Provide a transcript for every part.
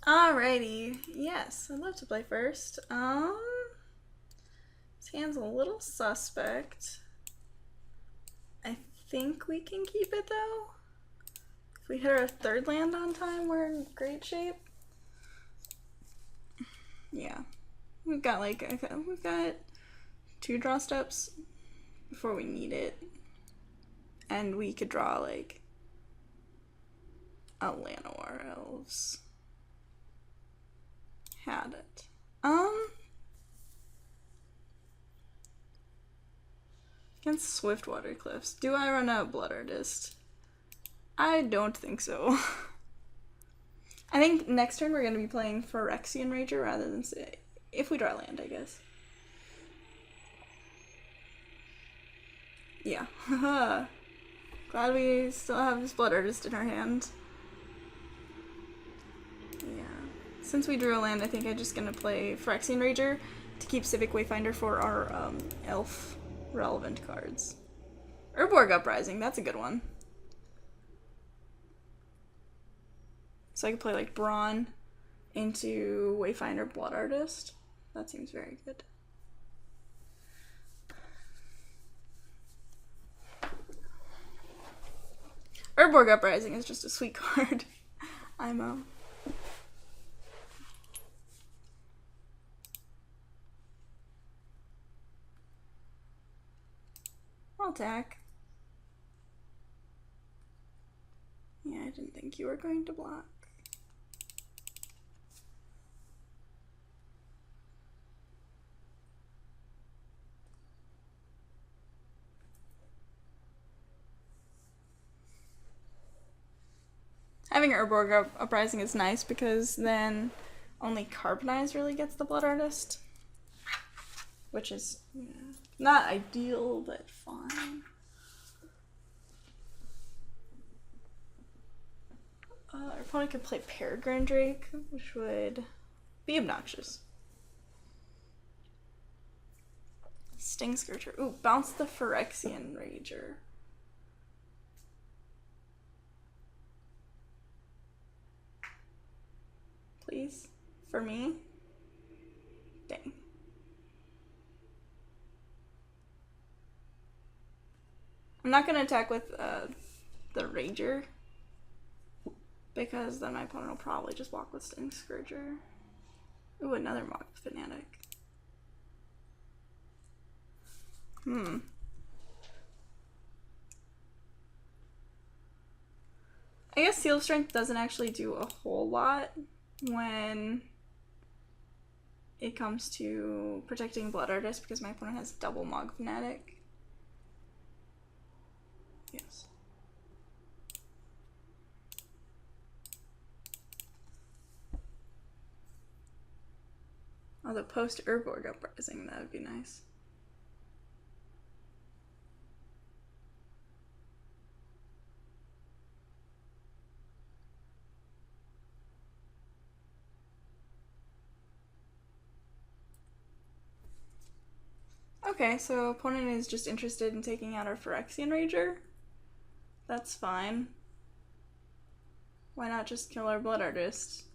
Alrighty. Yes, I'd love to play first. His hand's a little suspect. I think we can keep it though. If we hit our third land on time, we're in great shape. Yeah. We've got two draw steps before we need it. And we could draw like a Llanowar Elves. Had it. Against Swiftwater Cliffs. Do I run a Blood Artist? I don't think so. I think next turn we're going to be playing Phyrexian Rager rather than... if we draw land, I guess. Yeah. Glad we still have this Blood Artist in our hand. Yeah. Since we drew a land, I think I'm just going to play Phyrexian Rager to keep Civic Wayfinder for our elf relevant cards. Urborg Uprising, that's a good one. So I could play like Brawn into Wayfinder Blood Artist. That seems very good. Urborg Uprising is just a sweet card. I'm I'll attack. Yeah, I didn't think you were going to block. Having Urborg Uprising is nice because then only Carbonize really gets the Blood Artist. Which is not ideal, but fine. Our opponent could play Peregrine Drake, which would be obnoxious. Sting Scourger. Ooh, bounce the Phyrexian Rager. Please? For me? Dang. I'm not gonna attack with the Rager, because then my opponent will probably just walk with Sting Scourger. Ooh, another Mock Fanatic. I guess Seal of Strength doesn't actually do a whole lot when it comes to protecting Blood Artist because my opponent has double Mog Fanatic. Yes. Although post Urborg Uprising, that would be nice. Okay, so opponent is just interested in taking out our Phyrexian Rager. That's fine. Why not just kill our Blood Artist?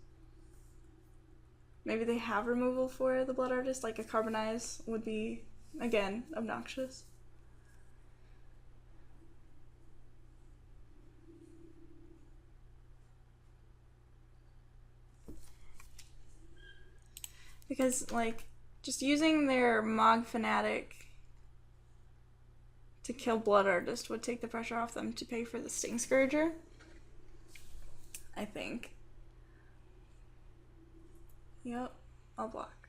Maybe they have removal for the Blood Artist, like a Carbonize would be, again, obnoxious. Because, like, just using their Mog Fanatic to kill Blood Artist would take the pressure off them to pay for the Sting Scourger, I think. Yep, I'll block.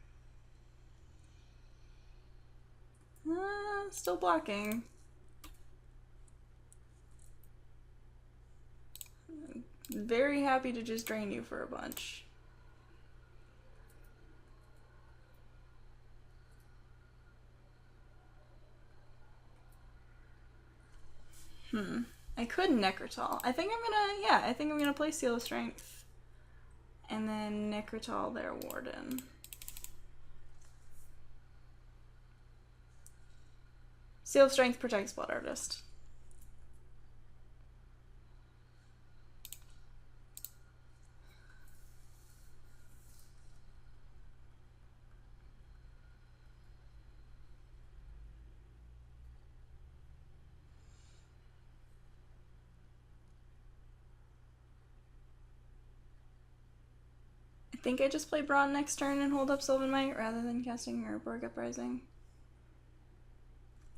Still blocking. I'm very happy to just drain you for a bunch. I could Necrotol. I think I'm gonna play Seal of Strength. And then Necrotol their Warden. Seal of Strength protects Blood Artist. I think I just play Brawn next turn and hold up Sylvan Might rather than casting Urborg Uprising.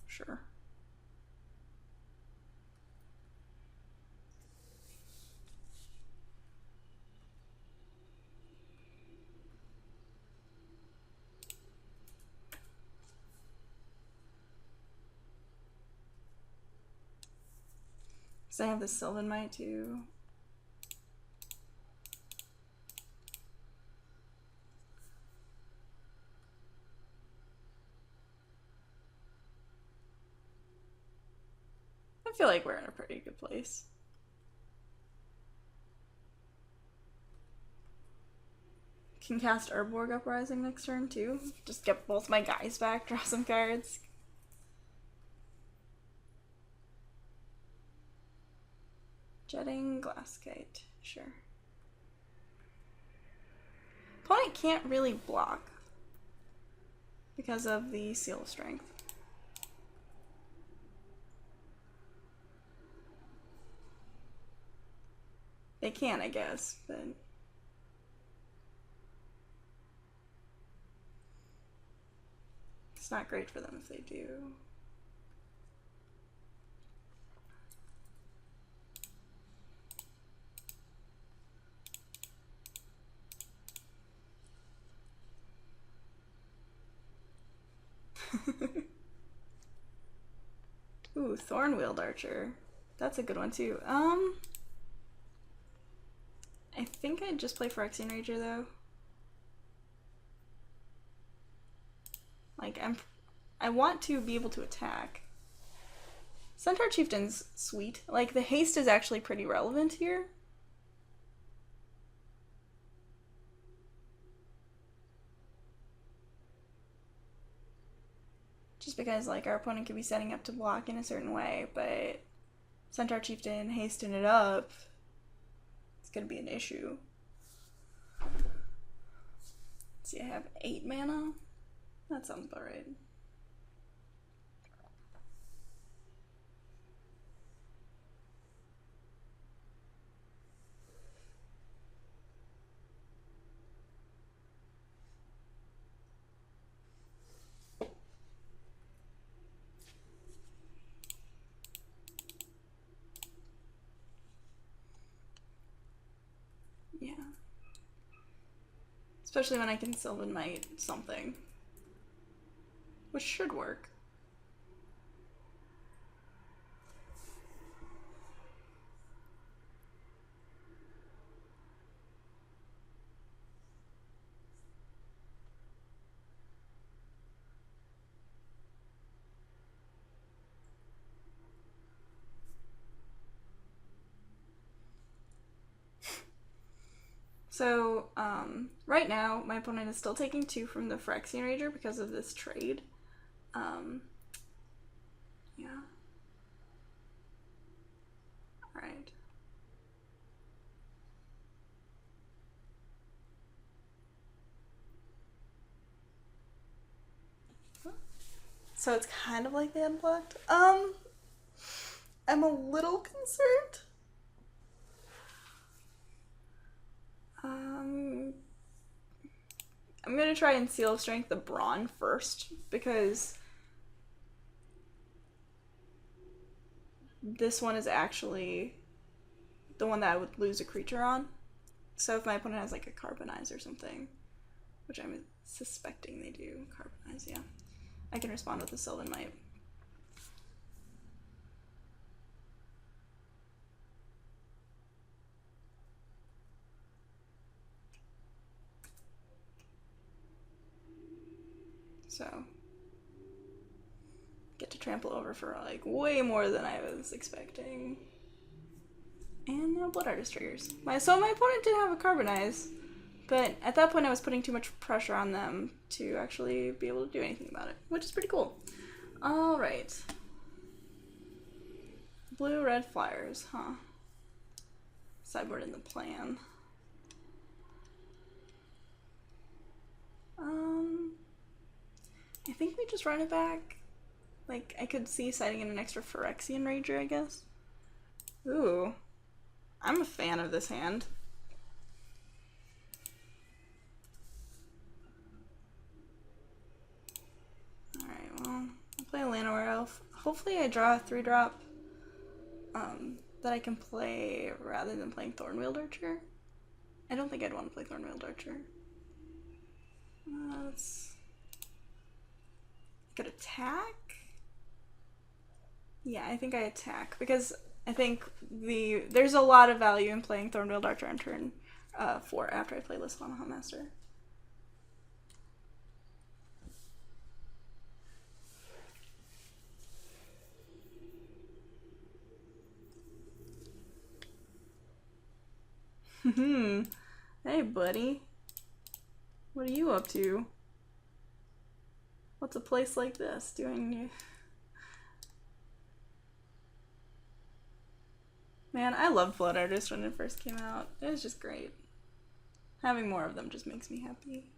Sure. So I have this Sylvan Might too. I feel like we're in a pretty good place. Can cast Urborg Uprising next turn too. Just get both my guys back, draw some cards. Jetting Glasskite, sure. Opponent can't really block because of the Seal of Strength. They can, I guess, but it's not great for them if they do. Ooh, Thornwheeled Archer. That's a good one too. I think I'd just play Phyrexian Rager though. Like I want to be able to attack. Centaur Chieftain's sweet. Like the haste is actually pretty relevant here. Just because like our opponent could be setting up to block in a certain way, but Centaur Chieftain hasting it up, it's gonna be an issue. Let's see, I have 8 mana. That sounds about right. Yeah. Especially when I can Sylvan Might something. Which should work. So, right now, my opponent is still taking 2 from the Phyrexian Rager because of this trade. Yeah. Alright. So it's kind of like they unblocked. I'm a little concerned. I'm gonna try and Seal of Strength the Brawn first, because this one is actually the one that I would lose a creature on. So if my opponent has like a Carbonize or something, which I'm suspecting they do, Carbonize, yeah, I can respond with a Sylvan Might. So, get to trample over for like way more than I was expecting. And now Blood Artist triggers. So my opponent did have a Carbonize, but at that point I was putting too much pressure on them to actually be able to do anything about it, which is pretty cool. Alright. Blue-red flyers, huh? Sideboard in the plan. I think we just run it back. Like, I could see siding in an extra Phyrexian Rager, I guess. Ooh. I'm a fan of this hand. play a Llanowar Elf. Hopefully I draw a 3-drop that I can play rather than playing Thornwield Archer. I don't think I'd want to play Thornwield Archer. Let's... Could attack? Yeah, I think I attack because I think there's a lot of value in playing Thornwield Archer on turn 4 after I play Lysana Huntmaster. Hey, buddy. What are you up to? What's a place like this doing? Man, I loved Blood Artist when it first came out. It was just great. Having more of them just makes me happy.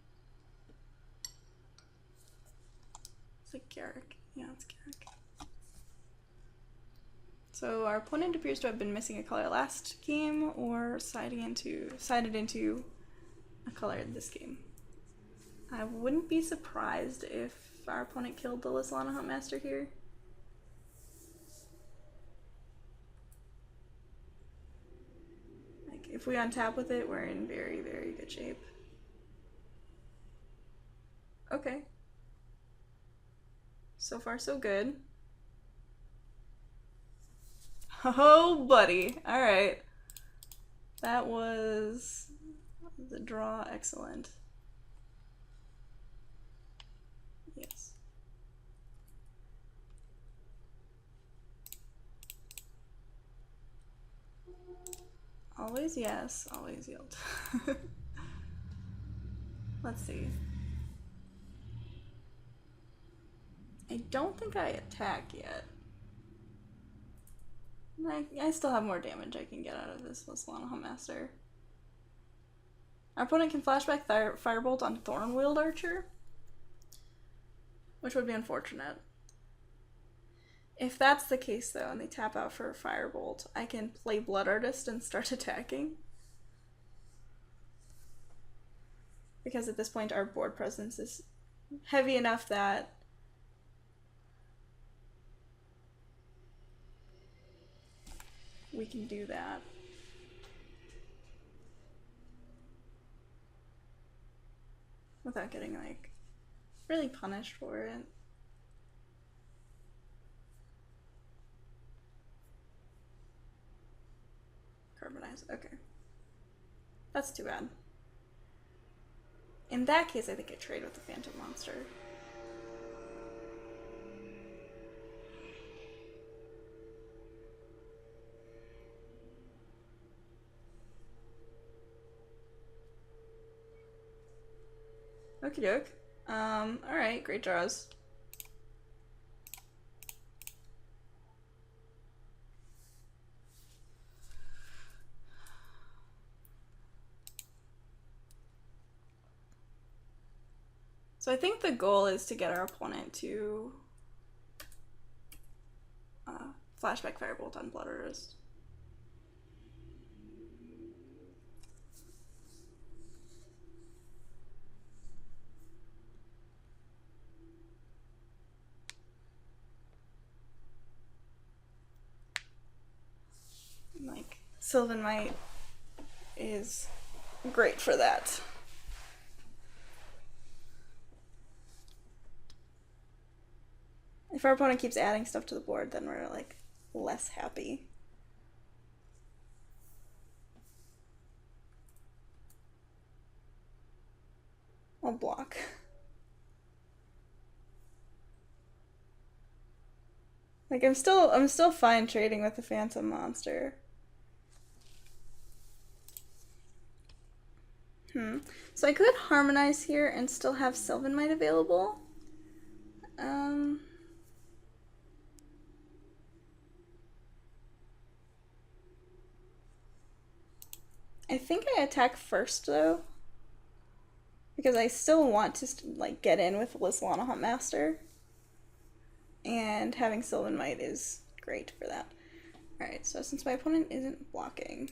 It's like Garrick. Yeah, it's Garrick. So our opponent appears to have been missing a color last game or sided into a color in this game. I wouldn't be surprised if our opponent killed the Lysana Huntmaster here. Like, if we untap with it, we're in very, very good shape. Okay. So far, so good. Oh, buddy. Alright. That was the draw. Excellent. Yes. Always yes, always yield. Let's see. I don't think I attack yet. I still have more damage I can get out of this Lysana Huntmaster. Our opponent can flashback Firebolt on Thornwield Archer, which would be unfortunate. If that's the case though, and they tap out for a Firebolt, I can play Blood Artist and start attacking. Because at this point our board presence is heavy enough that we can do that. Without getting like really punished for it. Carbonize, okay. That's too bad. In that case, I think I trade with the Phantom Monster. Okie doke. Alright, great draws. So I think the goal is to get our opponent to flashback Firebolt on Blood Artist. Like, Sylvan Might is great for that. If our opponent keeps adding stuff to the board, then we're like less happy. I'll block. Like I'm still fine trading with the Phantom Monster. So I could harmonize here and still have Sylvan Might available. I think I attack first though, because I still want to like get in with Lysana Huntmaster, and having Sylvan Might is great for that. Alright, so since my opponent isn't blocking,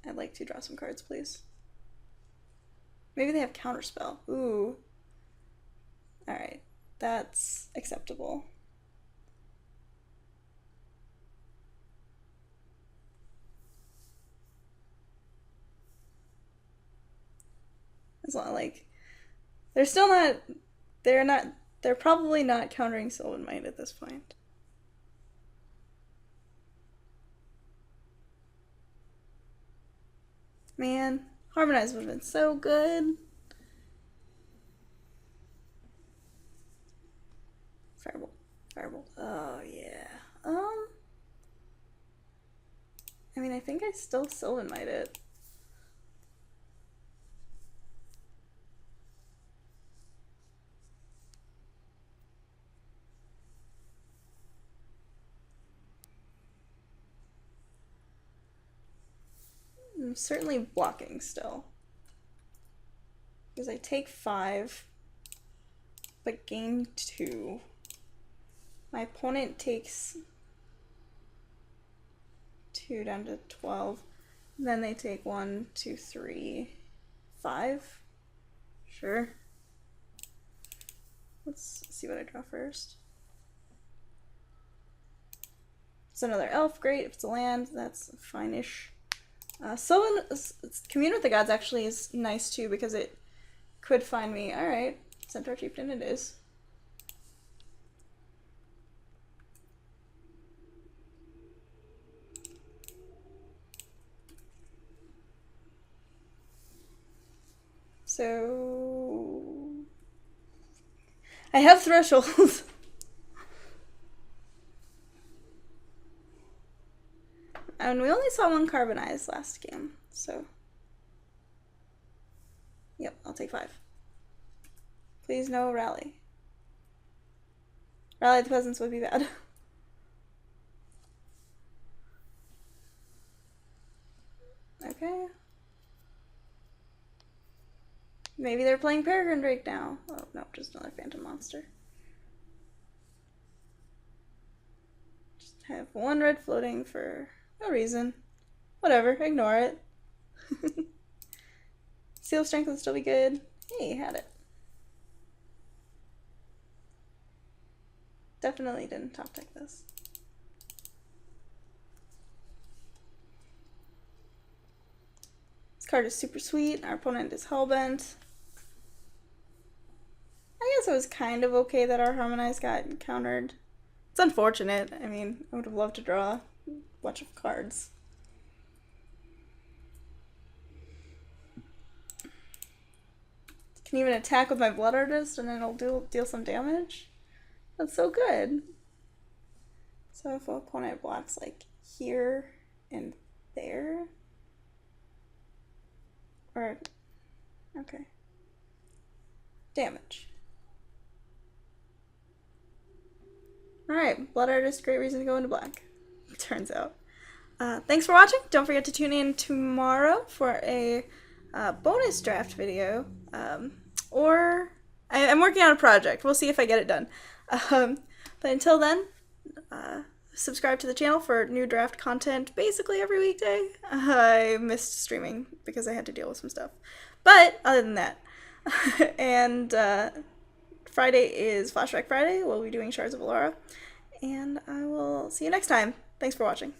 I'd like to draw some cards, please. Maybe they have Counterspell. Ooh. Alright. That's acceptable. It's not like they're still not. They're not. They're probably not countering Sylvan Might at this point. Man, Harmonize would have been so good. Firebolt. Firebolt. Oh, yeah. I mean, I think I still Sylvan Might it. I'm certainly blocking still. Because I take 5, but gain 2. My opponent takes 2 down to 12. And then they take 1, 2, 3, 5. Sure. Let's see what I draw first. It's another elf, great. If it's a land, that's fine-ish. Sylvan, Commune with the Gods actually is nice too because it could find me. Alright, Centaur Chieftain it is. So I have Threshold. And we only saw 1 Carbonize last game, so yep, I'll take 5. Please no Rally. Rally the Peasants would be bad. Okay. Maybe they're playing Peregrine Drake now. Oh no, just another Phantom Monster. Just have 1 red floating for no reason. Whatever, ignore it. Seal Strength would still be good. Hey, had it. Definitely didn't top deck this. This card is super sweet. Our opponent is Hellbent. I guess it was kind of okay that our Harmonize got countered. It's unfortunate. I mean, I would have loved to draw a bunch of cards. Can even attack with my Blood Artist and it'll deal some damage? That's so good. So if an opponent blocks like here and there, or okay, damage. Alright, Blood Artist, great reason to go into black, turns out. Thanks for watching. Don't forget to tune in tomorrow for a bonus draft video. Or I'm working on a project. We'll see if I get it done. But until then, subscribe to the channel for new draft content basically every weekday. I missed streaming because I had to deal with some stuff. But other than that, and Friday is Flashback Friday. We'll be doing Shards of Alara. And I will see you next time. Thanks for watching.